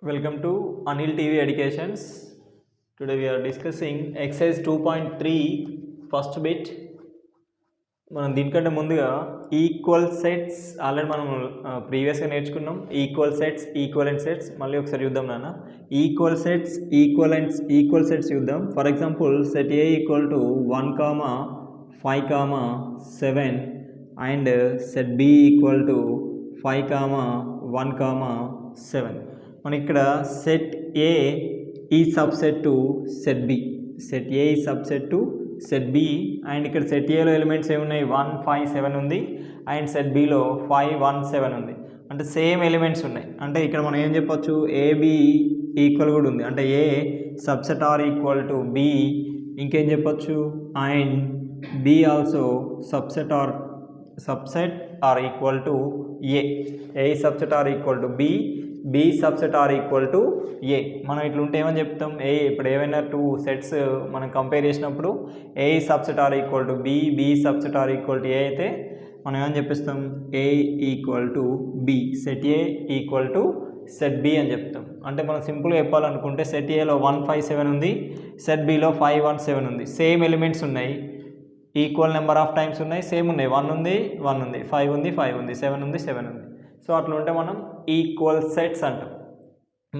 Welcome to Anil TV Educations. Today we are discussing exercise 2.3 first bit. మనం దీనికంటే ముందుగా equal sets already మనం ప్రీవియస్గా నేర్చుకున్నాం. ఈక్వల్ సెట్స్, ఈక్వలెంట్ సెట్స్ మళ్ళీ ఒకసారి చూద్దాం నాన్న. ఈక్వల్ సెట్స్, ఈక్వల్ సెట్స్ చూద్దాం. For example set A equal to 1, 5, 7 and set B equal to 5, 1, 7. మన ఇక్కడ set A is subset to set B, set A is subset to set B. And ఇక్కడ set ఏలో elements ఏమున్నాయి, 1, 5, 7 ఉంది. And set below 5, 1, 7 ఉంది. అంటే same elements ఉన్నాయి. అంటే ఇక్కడ మనం ఏం చెప్పొచ్చు, ఏబి ఈక్వల్ కూడా ఉంది. అంటే A subset or equal to B. ఇంకేం చెప్పొచ్చు, and B also subset or equal to A subset or equal to B, B subset or equal to A. మనం ఇట్లుంటే ఏమని చెప్తాం, ఇప్పుడు ఏమైనా టూ సెట్స్ మనం కంపేర్ చేసినప్పుడు A subset or equal to B, B subset or equal to A అయితే మనం ఏమని చెప్పిస్తాం, A equal to B, set A equal to set B అని చెప్తాం. అంటే మనం సింపుల్గా చెప్పాలనుకుంటే సెట్ ఏలో 1, 5, 7 ఉంది, సెట్ బిలో 5, 1, 7 ఉంది. సేమ్ ఎలిమెంట్స్ ఉన్నాయి, ఈక్వల్ నెంబర్ ఆఫ్ టైమ్స్ ఉన్నాయి, సేమ్ ఉన్నాయి. 1 ఉంది, 1 ఉంది, 5 ఉంది, 5 ఉంది, 7 ఉంది, 7 ఉంది. సో అట్లా ఉంటే మనం ఈక్వల్ సెట్స్ అంటాం.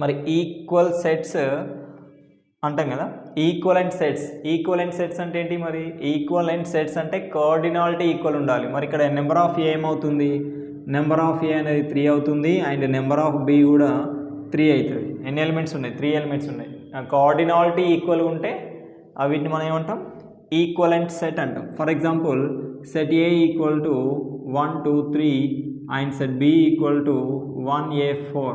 మరి ఈక్వల్ సెట్స్ అంటాం కదా. ఈక్వలెంట్ సెట్స్ అంటే ఏంటి, మరి ఈక్వలెంట్ సెట్స్ అంటే కోఆర్డినాలిటీ ఈక్వల్ ఉండాలి. మరి ఇక్కడ నెంబర్ ఆఫ్ ఏ ఏమవుతుంది, నెంబర్ ఆఫ్ ఏ అనేది 3 అవుతుంది. అండ్ నెంబర్ ఆఫ్ బి కూడా 3 అవుతుంది. ఎన్ని ఎలిమెంట్స్ ఉన్నాయి, 3 ఎలిమెంట్స్ ఉన్నాయి. కోఆర్డినాలిటీ ఈక్వల్ ఉంటే వీటిని మనం ఏమంటాం, ఈక్వలెంట్ సెట్ అంటాం. For example set A equal to 1, 2, 3 and set B equal to 1, A, 4.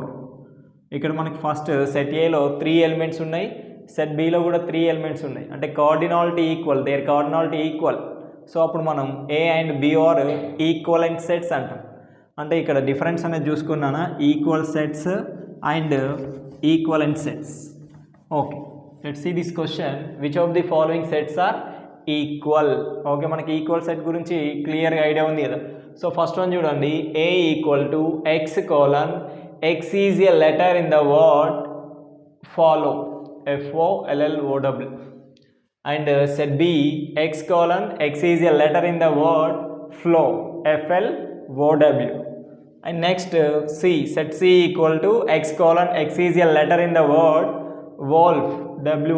ఇక్కడ మనకి ఫస్ట్ సెట్ ఏలో 3 ఎలిమెంట్స్ ఉన్నాయి, సెట్ బిలో కూడా 3 ఎలిమెంట్స్ ఉన్నాయి. అంటే cardinality equal, their cardinality equal. So అప్పుడు మనం A and B are equivalent sets అంటాం. అంటే ఇక్కడ డిఫరెన్స్ అనేది చూసుకున్నానా, equal sets and equivalent sets. Okay, let's see this question. Which of the following sets are equal? Okay, మనకి equal set గురించి క్లియర్గా ఐడియా ఉంది కదా. సో ఫస్ట్ వన్ చూడండి, A equal to X colon X is a letter in the word follow, FOLLOW. And set B x colon X is a letter in the word flow, FLOW. And next C, set C equal to X colon X is a letter in the word wolf,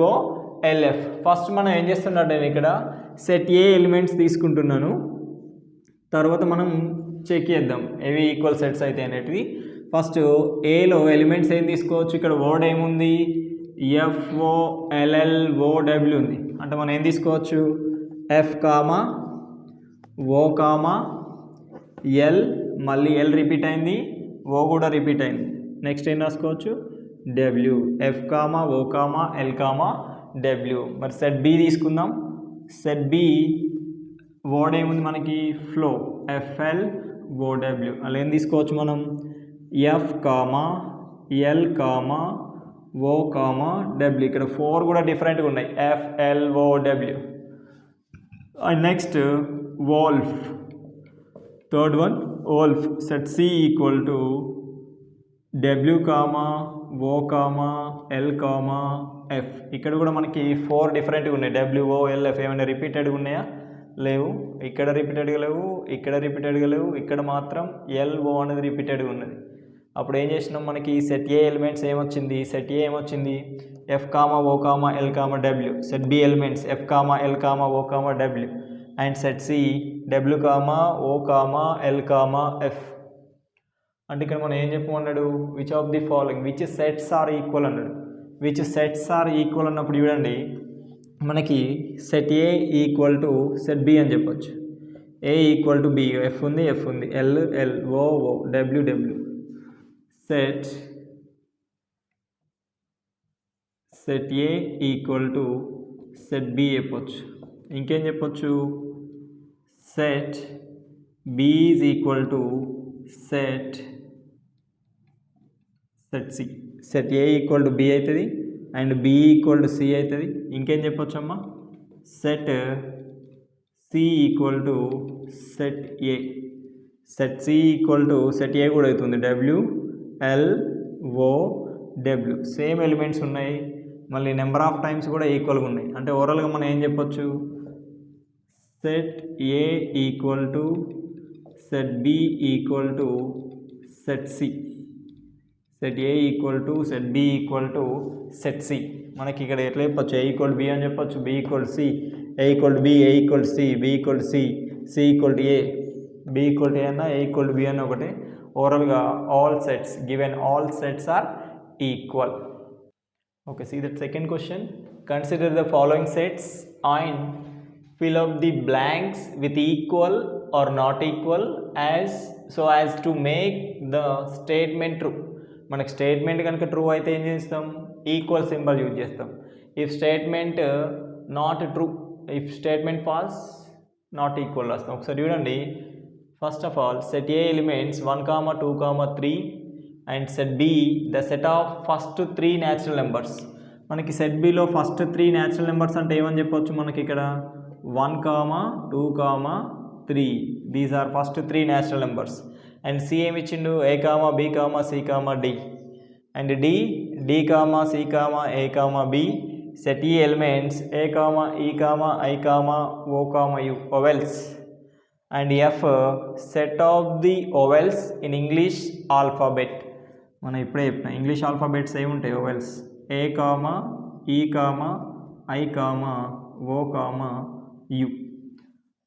WOLF. First మనం ఏం చేస్తున్నట్టు, నేను ఇక్కడ set A elements తీసుకుంటున్నాను. తర్వాత మనం check చేద్దాం ఏవి ఈక్వల్ సెట్స్ అయితే అనేటివి. ఫస్ట్ ఏలో ఎలిమెంట్స్ ఏం తీసుకోవచ్చు, ఇక్కడ వర్డ్ ఏముంది, FOLLOW ఉంది. అంటే మనం ఏం తీసుకోవచ్చు, F, O, L, మళ్ళీ L రిపీట్ అయింది, O కూడా రిపీట్ అయింది. నెక్స్ట్ ఏం రాసుకోవచ్చు, W, F, O, L, W. మరి సెట్ బి తీసుకుందాం. సెట్ బి వర్డ్ ఏముంది మనకి, ఫ్లో, FLOW. అలా ఏం తీసుకోవచ్చు మనం, F, L, O, W. ఇక్కడ 4 కూడా డిఫరెంట్గా ఉన్నాయి, FLOW. And next wolf, third one wolf. Set C equal to W, O, L, F. ఇక్కడ కూడా మనకి 4 డిఫరెంట్గా ఉన్నాయి, WOLF. ఏమైనా రిపీటెడ్గా ఉన్నాయా, లేవు. ఇక్కడ రిపీటెడ్గా లేవు, ఇక్కడ రిపీటెడ్గా లేవు, ఇక్కడ మాత్రం LO అనేది రిపీటెడ్గా ఉన్నది. అప్పుడు ఏం చేసినాం, మనకి సెట్ ఏ ఎలిమెంట్స్ ఏమొచ్చింది, సెట్ ఏ ఏమొచ్చింది, F, O, L, W. Set B elements F, L, O, W. And set C W, O, L, F. అంటే ఇక్కడ మనం ఏం చెప్పమన్నాడు, which of the following, which sets are equal అన్నాడు. Which sets are equal అన్నప్పుడు చూడండి, మనకి set A equal to set B అని చెప్పొచ్చు. A equal to B, F ఉంది, L, O, W. Set A equal to set B చెప్పొచ్చు. ఇంకేం చెప్పొచ్చు, set B is equal to set C. Set A equal to B అవుతుంది and B equal to C అవుతుంది. ఇంకేం చెప్పొచ్చు అమ్మా, set C equal to set A. Set C equal to set A కూడా అవుతుంది, WLO డబ్ల్యూ సేమ్ ఎలిమెంట్స్ ఉన్నాయి, మళ్ళీ number of times కూడా ఈక్వల్గా ఉన్నాయి. అంటే ఓవరాల్గా మనం ఏం చెప్పొచ్చు, set A equal to set B equal to set C, set A equal to set B equal to set C. మనకి ఇక్కడ ఎట్లా చెప్పచ్చు, ఏ ఈక్వల్ బి అని చెప్పచ్చు, B equal C, A equal B, A equal C, B equal C, C equal to A, B equal to A అన్న, A equal to B అన్న ఒకటి. ఓవరాల్గా all sets given all sets are equal. Okay, see that second question. Consider the following sets and fill up the blanks with equal or not equal as to make the statement true. మనకి statement కనుక true అయితే ఏం చేస్తాం, equal symbol use చేస్తాం. If statement not true, if statement false, not equal రాస్తాం. ఒకసారి చూడండి. First of all set A elements 1, 2, 3 and set B the set of first 3 natural numbers. మనకి సెట్ బిలో ఫస్ట్ 3 న్యాచురల్ నెంబర్స్ అంటే ఏమని చెప్పొచ్చు, మనకి ఇక్కడ 1, 2, 3 these are first 3 natural numbers. And C ఏమి ఇచ్చిండు, ఏ comma B comma C comma D, and D comma C comma A comma B. Set E elements A comma E comma I comma O comma U vowels. And F set of the vowels in English alphabet. మనం ఇప్పుడే చెప్పిన English alphabets ఏముంటాయి, vowels A comma E comma I comma O comma U.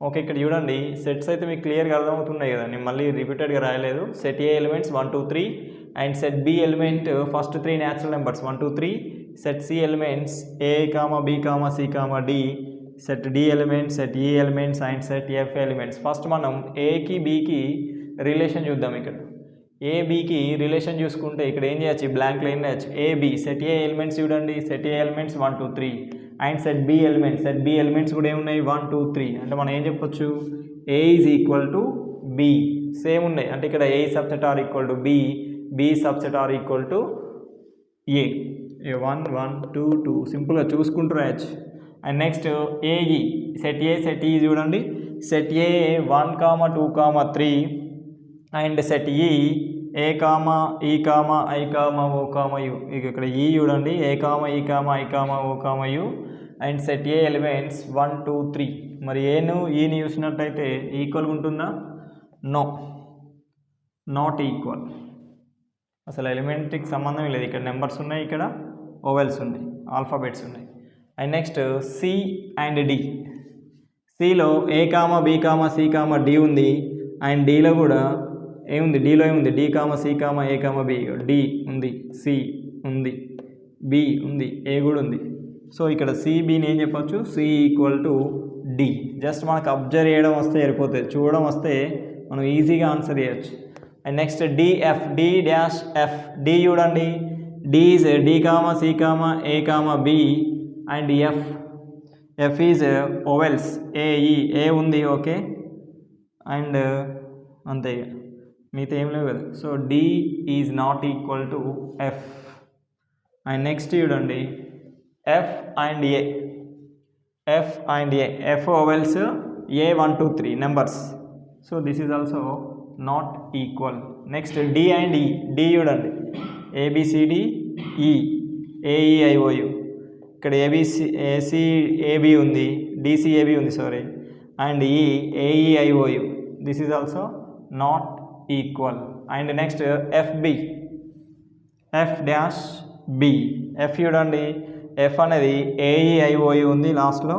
Okay, ఇక్కడ చూడండి sets అయితే మీకు క్లియర్గా అర్థమవుతున్నాయి కదా, నేను మళ్ళీ రిపీటెడ్గా రాయలేదు. Set A elements 1, 2, 3 and set B element first 3 natural numbers 1, 2, 3. Set C elements A comma B comma C comma D, set D elements, set E elements and set F elements. First మనం ఏకి బికి relation చూద్దాం. ఇక్కడ ఏ బికి relation చూసుకుంటే ఇక్కడ ఏం చేయొచ్చు, బ్లాంక్లో ఏం చేయొచ్చు, ఏబి సెట్ ఏ ఎలిమెంట్స్ చూడండి, set A elements 1, 2, 3 and set B elements కూడా ఏమున్నాయి 1, 2, 3. అంటే మనం ఏం చెప్పొచ్చు, A is equal to B same ఉన్నాయి. అంటే ఇక్కడ A subset or equal to B, B subset or equal to A. 1, 1, 2, 2 సింపుల్గా చూసుకుంటూ రాయచ్చు. అండ్ నెక్స్ట్ ఏఈ సెట్ ఈ చూడండి, set A 1, 2, 3 and set E A comma E comma I comma O comma U. ఇక్కడ E చూడండి, A comma E comma I comma O comma U and set A elements 1, 2, 3. మరి ఏను ఈని చూసినట్టయితే ఈక్వల్గా ఉంటుందా, no, not equal. అసలు ఎలిమెంట్కి సంబంధం లేదు. ఇక్కడ నెంబర్స్ ఉన్నాయి, ఇక్కడ ఓవెల్స్ ఉన్నాయి, ఆల్ఫాబెట్స్ ఉన్నాయి. And next C and D. సిలో A comma B comma C comma D ఉంది అండ్ డిలో కూడా ఏముంది, డిలో ఏముంది, D comma C comma A comma B, D ఉంది, సి ఉంది, బి ఉంది, ఏ కూడా ఉంది. సో ఇక్కడ సిబిని ఏం చెప్పచ్చు, C equal to D. Just మనకు అబ్జర్వ్ చేయడం వస్తే సరిపోతుంది, చూడడం వస్తే మనం ఈజీగా ఆన్సర్ చేయొచ్చు. And next D F, D dash F. D చూడండి, D is D comma C comma A comma B and F is vowels A E, A ఉంది ఓకే, అండ్ అంతే, మిగతా ఏం లేవు కదా. So D is not equal to F. And next చూడండి F and A, F vowels A 1, 2, 3 numbers. So this is also not equal. Next D and E. D చూడండి, A B C D E, A E I O U. ఇక్కడ A C A B ఉంది, D C A B ఉంది sorry, and E A E I O U. This is also not equal. And next FB, F dash B. F చూడండి, F అనేది AEIOU ఉంది లాస్ట్లో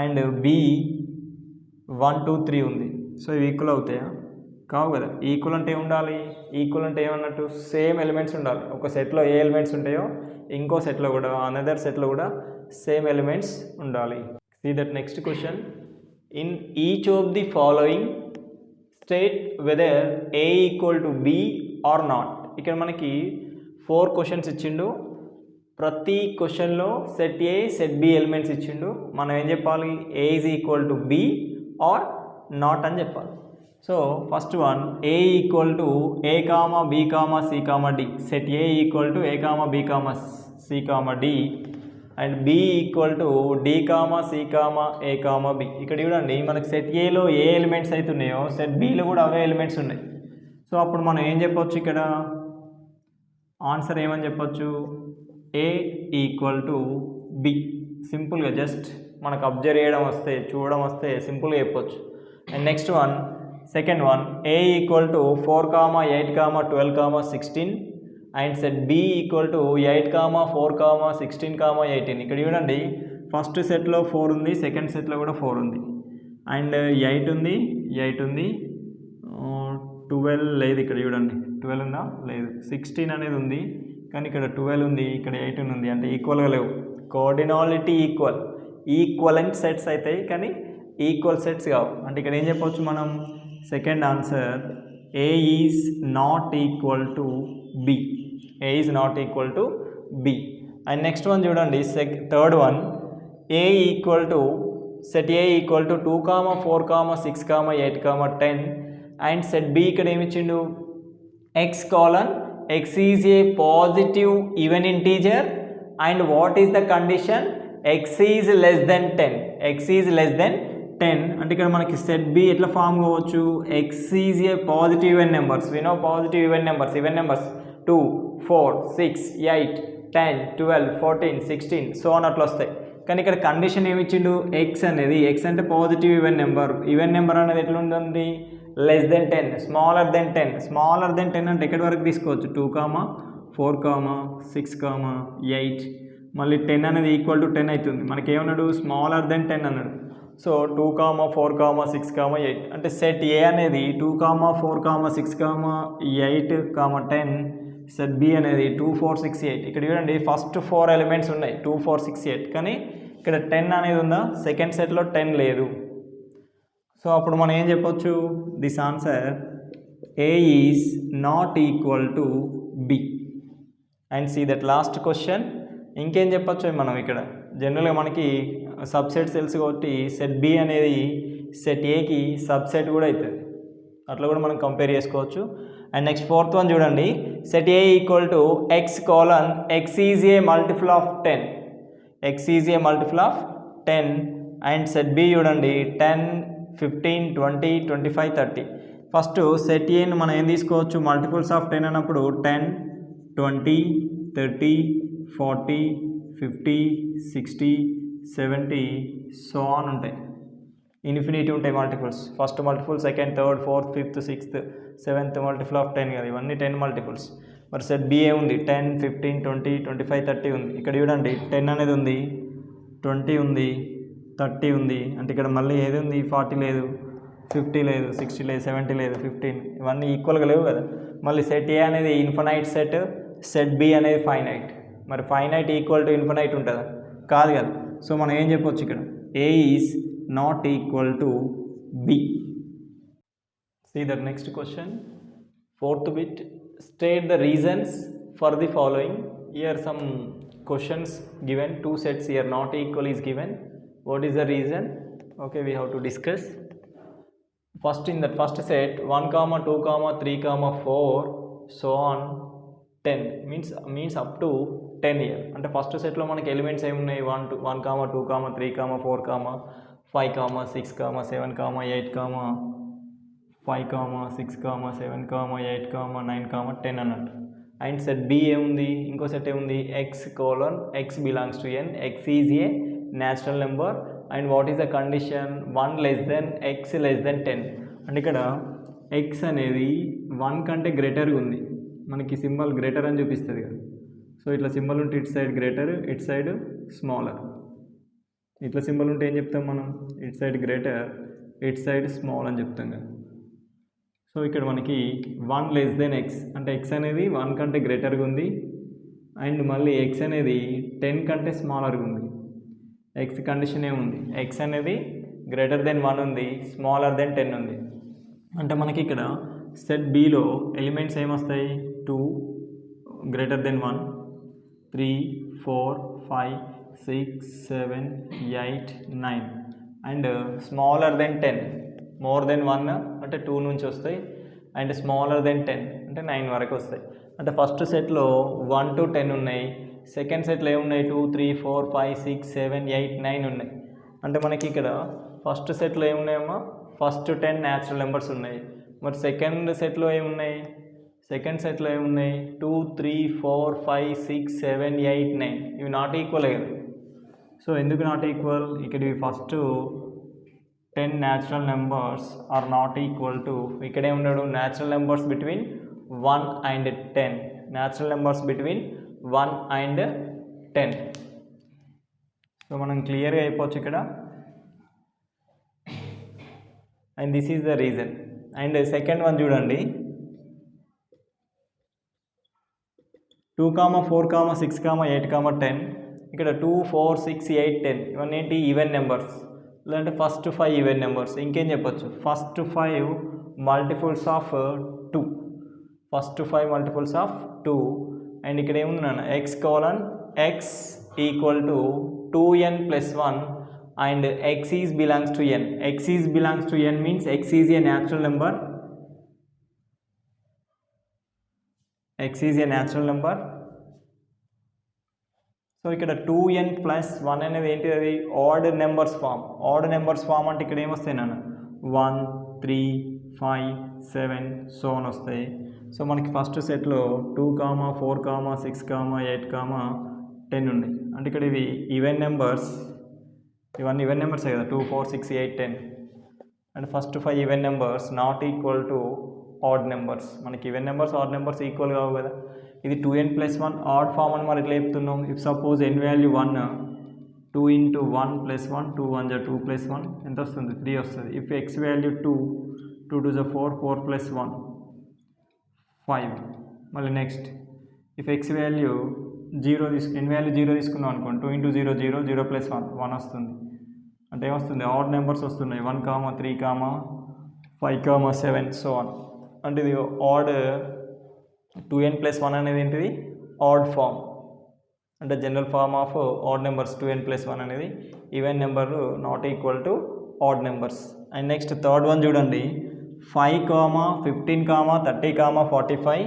and B 1, 2, 3 ఉంది. So ఇవి ఈక్వల్ అవుతాయా, కావు కదా. ఈక్వల్ అంటే ఉండాలి, ఈక్వల్ అంటే ఏమన్నట్టు సేమ్ ఎలిమెంట్స్ ఉండాలి. ఒక సెట్లో ఏ ఎలిమెంట్స్ ఉంటాయో ఇంకో సెట్లో కూడా, అనదర్ సెట్లో కూడా సేమ్ ఎలిమెంట్స్ ఉండాలి. See that next question. In each of the following state whether A equal to B or not. ఇక్కడ మనకి 4 క్వశ్చన్స్ ఇచ్చిండు. ప్రతి క్వశ్చన్లో set A set B elements ఇచ్చిండు. మనం ఏం చెప్పాలి, A is equal to B or not అని చెప్పాలి. So first one, A equal to A comma B comma C comma D. Set A equal to A comma B comma C comma D and B equal to D comma C comma A comma B. ఇక్కడ చూడండి, మనకి set ఏలో ఏ elements అయితే ఉన్నాయో set below కూడా అవే elements ఉన్నాయి. So అప్పుడు మనం ఏం చెప్పవచ్చు, ఇక్కడ ఆన్సర్ ఏమని చెప్పొచ్చు, ఏ ఈక్వల్ టు బి. సింపుల్గా జస్ట్ మనకు అబ్జర్వ్ చేయడం వస్తే, చూడడం వస్తే సింపుల్గా చెప్పొచ్చు. And next one, second one, A equal to 4, 8, 12, 16 and set B equal to 8, 4, 16, 18. ఇక్కడ చూడండి, ఫస్ట్ సెట్లో 4 ఉంది, సెకండ్ సెట్లో కూడా 4 ఉంది, అండ్ 8 ఉంది, 8 ఉంది, 12 లేదు. ఇక్కడ చూడండి 12 ఉందా, లేదు. 16 అనేది ఉంది, కానీ ఇక్కడ 12 ఉంది, ఇక్కడ 18 ఉంది. అంటే ఈక్వల్గా లేవు. కోఆర్డినాలిటీ ఈక్వల్, ఈక్వలెంట్ సెట్స్ అవుతాయి కానీ ఈక్వల్ సెట్స్ కావు. అంటే ఇక్కడ ఏం చెప్పవచ్చు మనం, second answer A is not equal to B. A is not equal to B. And next one చూడండి, third one, A equal to set A equal to 2, 4, 6, 8, 10 and set B ఇక్కడ ఏమి ఇచ్చిండు, X colon X is a positive even integer and what is the condition, X is less than 10. X is less than 10 అంటే ఇక్కడ మనకి set B ఎట్లా form కావచ్చు, x is a positive even numbers. We know positive even numbers 2, 4, 6, 8, 10, 12, 14, 16 so అని అట్లా వస్తాయి. కానీ ఇక్కడ కండిషన్ ఏమి ఇచ్చిండు, ఎక్స్ అనేది, ఎక్స్ అంటే పాజిటివ్ ఈవెన్ నెంబర్ అనేది ఎట్లా ఉంటుంది, less than 10, smaller than 10. Smaller than 10 అంటే ఎక్కడి వరకు తీసుకోవచ్చు, 2, 4, 6, 8 మళ్ళీ 10 అనేది ఈక్వల్ టు 10 అవుతుంది. మనకి ఏమన్నాడు, స్మాలర్ దెన్ 10 అన్నాడు. సో 2, 4, 6, 8 అంటే సెట్ ఏ అనేది 2, 4, 6, 8, 10. సెట్ బి అనేది 2, 4, 6, 8. ఇక్కడ చూడండి ఫస్ట్ 4 ఎలిమెంట్స్ ఉన్నాయి, 2, 4, 6, 8. కానీ ఇక్కడ 10 అనేది ఉందా, సెకండ్ సెట్లో 10 లేదు. సో అప్పుడు మనం ఏం చెప్పొచ్చు, this answer A is not equal to B. And see that last question. ఇంకేం చెప్పొచ్చు మనం ఇక్కడ, జనరల్గా మనకి సబ్సెట్స్ తెలుసు కాబట్టి సెట్ బి అనేది సెట్ ఏకి సబ్సెట్ కూడా అవుతుంది, అట్లా కూడా మనం కంపేర్ చేసుకోవచ్చు. అండ్ నెక్స్ట్ ఫోర్త్ వన్ చూడండి, set A equal to x colon X is a multiple of 10. X is a multiple of 10 and set B చూడండి 10, 15, 20, 25, 30. ఫస్ట్ సెట్ ఏని మనం ఏం తీసుకోవచ్చు, మల్టిపుల్స్ ఆఫ్ 10 అన్నప్పుడు 10, 20, 30, 40, 50, 60, 70 సో ఆన్ ఉంటాయి. ఇన్ఫినిటీ ఉంటాయి multiples. First multiple, second, third, fourth, fifth, sixth, seventh multiple of 10 కదా, ఇవన్నీ 10 మల్టిపుల్స్. మరి సెట్ బి ఏముంది, 10, 15, 20, 25, 30 ఉంది. ఇక్కడ చూడండి 10 అనేది ఉంది, 20 ఉంది, 30 ఉంది. అంటే ఇక్కడ మళ్ళీ ఏది ఉంది, 40 లేదు, 50 లేదు, 60 లేదు, 70 లేదు, 15 ఇవన్నీ ఈక్వల్గా లేవు కదా. మళ్ళీ సెట్ ఏ అనేది ఇన్ఫినైట్ సెట్, సెట్ బి అనేది ఫైనైట్. మరి ఫైనైట్ ఈక్వల్ టు ఇన్ఫినైట్ ఉంటుందా, కాదు కదా. సో మనం ఏం చెప్పొచ్చు ఇక్కడ, A is not equal to B. See the next question, fourth bit, state the reasons for the following. Here some questions given, two sets here not equal is given. What is the reason? Okay, we have to discuss. First, in that first set 1, 2, 3, 4 so on 10 means up to 10 here. అంటే first సెట్లో మనకి elements ఏమున్నాయి, 1, 2, 3, 4, 5, 6, 7, 8, 5, 6, 7, 8, 9, 10 అన్నట్టు. And set B ఏముంది, ఇంకో set ఏముంది, x colon x belongs to N, x is a natural number and what is the condition, 1 less than x less than 10. అంటే ఇక్కడ ఎక్స్ అనేది 1 కంటే గ్రేటర్గా ఉంది, మనకి సింబల్ గ్రేటర్ అని చూపిస్తుంది కదా. సో ఇట్లా సింబల్ ఉంటే ఇటు సైడ్ గ్రేటర్, ఇటు సైడ్ స్మాలర్. ఇట్లా సింబల్ ఉంటే ఏం చెప్తాం మనం, ఇటు సైడ్ గ్రేటర్, ఇటు సైడ్ స్మాల్ అని చెప్తాం కదా. సో ఇక్కడ మనకి 1 లెస్ దెన్ ఎక్స్ అంటే ఎక్స్ అనేది 1 కంటే గ్రేటర్గా ఉంది అండ్ మళ్ళీ ఎక్స్ అనేది 10 కంటే స్మాలర్గా ఉంది. ఎక్స్ కండిషన్ ఏముంది, ఎక్స్ అనేది గ్రేటర్ దెన్ 1 ఉంది, స్మాలర్ దెన్ 10 ఉంది. అంటే మనకి ఇక్కడ సెట్ బిలో ఎలిమెంట్స్ ఏమొస్తాయి, 2 greater than 1, 3, 4, 5, 6, 7, 8, 9 and smaller than 10, more than 1 అంటే 2 నుంచి వస్తాయి అండ్ స్మాలర్ దెన్ 10 అంటే 9 వరకు వస్తాయి. అంటే ఫస్ట్ సెట్లో 1 to 10 ఉన్నాయి, సెకండ్ సెట్లో ఏమున్నాయి, 2, 3, 4, 5, 6, 7, 8, 9 ఉన్నాయి. అంటే మనకి ఇక్కడ ఫస్ట్ సెట్లో ఏమున్నాయమ్మా, ఫస్ట్ 10 న్యాచురల్ నెంబర్స్ ఉన్నాయి. మరి సెకండ్ సెట్లో ఏమున్నాయి, సెకండ్ సెట్లో ఏమున్నాయి 2 3 4 5 6 7 8 9 ఇవి నాట్ ఈక్వల్ కదా. సో ఎందుకు నాట్ ఈక్వల్, ఇక్కడ ఇవి first 10 natural numbers are not equal to, ఇక్కడే ఉన్నాడు natural numbers between 1 and 10, natural numbers between 1 and 10. So మనం క్లియర్గా అయిపోవచ్చు ఇక్కడ. And this is the reason. And second one చూడండి 2, 4, 6, 8, 10. ఇక్కడ 2 4 6 8 10 ఇవన్నీ ఏంటి ఈవెన్ నెంబర్స్, లేదంటే ఫస్ట్ 5 ఈవెన్ నెంబర్స్. ఇంకేం చెప్పొచ్చు, first 5 multiples of 2, first 5 multiples of 2. And ఇక్కడ ఏముంది నాన్న x equal to 2n plus 1 and x is belongs to n. x is belongs to n means x is a natural number. x is a natural number. So ఇక్కడ 2n plus 1 అనేది ఏంటి, అది odd numbers form. Odd numbers form అంటే ఇక్కడ ఏమొస్తాయి నాన్న 1 3 5 7 so అని వస్తాయి. సో మనకి ఫస్ట్ సెట్లో 2, 4, 6, 8, 10 ఉన్నాయి. అంటే ఇక్కడ ఇవి ఈవెన్ నెంబర్స్, ఇవన్నీ ఈవెన్ నెంబర్సే కదా 2 4 6 8 10. And first 5 even numbers not equal to odd numbers. మనకి even numbers odd numbers equal కావు కదా. ఇది 2n plus 1 ఆడ్ ఫామ్ అని మరి ఎట్లా చెప్తున్నాం. If suppose n value 1, 2 into 1 plus 1, 2 1 2 plus 1 ఎంత వస్తుంది 3 వస్తుంది. If x value 2, 2 2 4, 4 plus 1 5. మళ్ళీ next if x value 0 n value 0 తీసుకున్నాం అనుకోండి, 2 into 0 0, 0 plus 1 వస్తుంది. అంటే ఏమొస్తుంది ఆడ్ నెంబర్స్ వస్తున్నాయి 1, 3, 5, 7 సో ఆన్. అంటే ఇది ఆడ్ 2n plus 1 అనేది ఏంటిది ఆడ్ ఫామ్, అంటే general form of odd numbers. 2n plus 1 అనేది even number not equal to odd numbers. And next third one చూడండి 5, 15, 30, 45,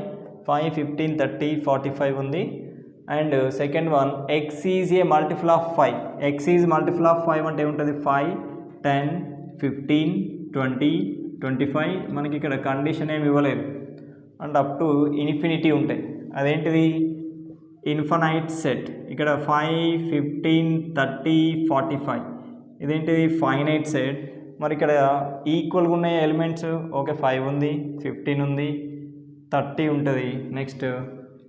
5, 15, 30, 45 ఉంది. And second one x is a multiple of 5. x is multiple of 5 అంటే ఏముంటుంది 5, 10, 15, 20, 25. మనకి ఇక్కడ condition ఏమి ఇవ్వలేదు. And up to infinity ఉంటాయి. అదేంటిది ఇన్ఫనైట్ సెట్. ఇక్కడ 5, 15, 30, 45 ఇదేంటిది ఫైనైట్ సెట్. మరి ఇక్కడ ఈక్వల్గా ఉన్నాయి ఎలిమెంట్స్. ఓకే 5 ఉంది, 15 ఉంది, 30 ఉంటుంది, నెక్స్ట్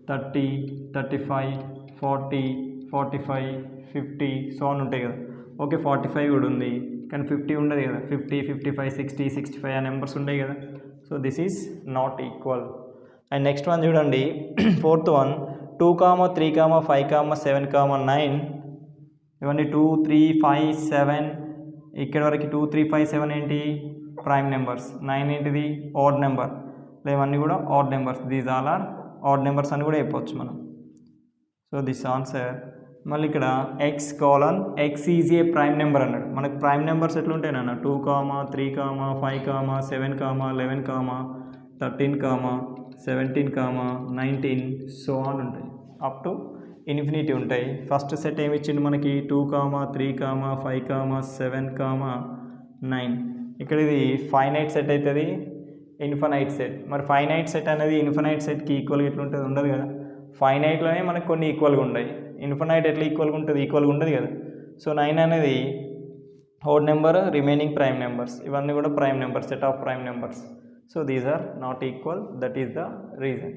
30, 35, 40, 45, 50 సో అని ఉంటాయి కదా. ఓకే 45 కూడా ఉంది, కానీ 50 ఉండదు కదా. 50, 55, 60, 65 ఆ నెంబర్స్ ఉంటాయి కదా. So this is not equal. And next one చూడండి ఫోర్త్ వన్ 2, 3, 5, 7, 9 ఇవన్నీ 2 3 5 7. ఇక్కడ వరకు 2 3 5 7 ఏంటి ప్రైమ్ నెంబర్స్. 9 ఏంటిది ఆడ్ నెంబర్. ఇవన్నీ కూడా odd numbers. These all are odd numbers అని కూడా చెప్పవచ్చు మనం. So this answer. మళ్ళీ ఇక్కడ x is a prime number అన్నాడు. మనకు ప్రైమ్ నెంబర్స్ ఎట్లుంటాయి నాన్న 2, 3, 5, 7, 11, 13, 17, 19 సో ఆన్ ఉంటాయి. అప్ టు ఇన్ఫినిటీ ఉంటాయి. ఫస్ట్ సెట్ ఏమి ఇచ్చిండు మనకి 2, 3, 5, 7, 9. ఇక్కడ ఇది ఫైనైట్ సెట్ అవుతుంది, ఇన్ఫనైట్ సెట్. మరి ఫైనైట్ సెట్ అనేది ఇన్ఫనైట్ సెట్కి ఈక్వల్గా ఎట్లా ఉంటుంది ఉండదు కదా. ఫైనైట్లోనే మనకు కొన్ని ఈక్వల్గా ఉంటాయి. ఇన్ఫనైట్ ఎట్లా ఈక్వల్గా ఉంటుంది, ఈక్వల్గా ఉండదు కదా. సో 9 అనేది odd number, remaining prime numbers. ఇవన్నీ కూడా prime numbers, set of prime numbers. So these are not equal. That is the reason.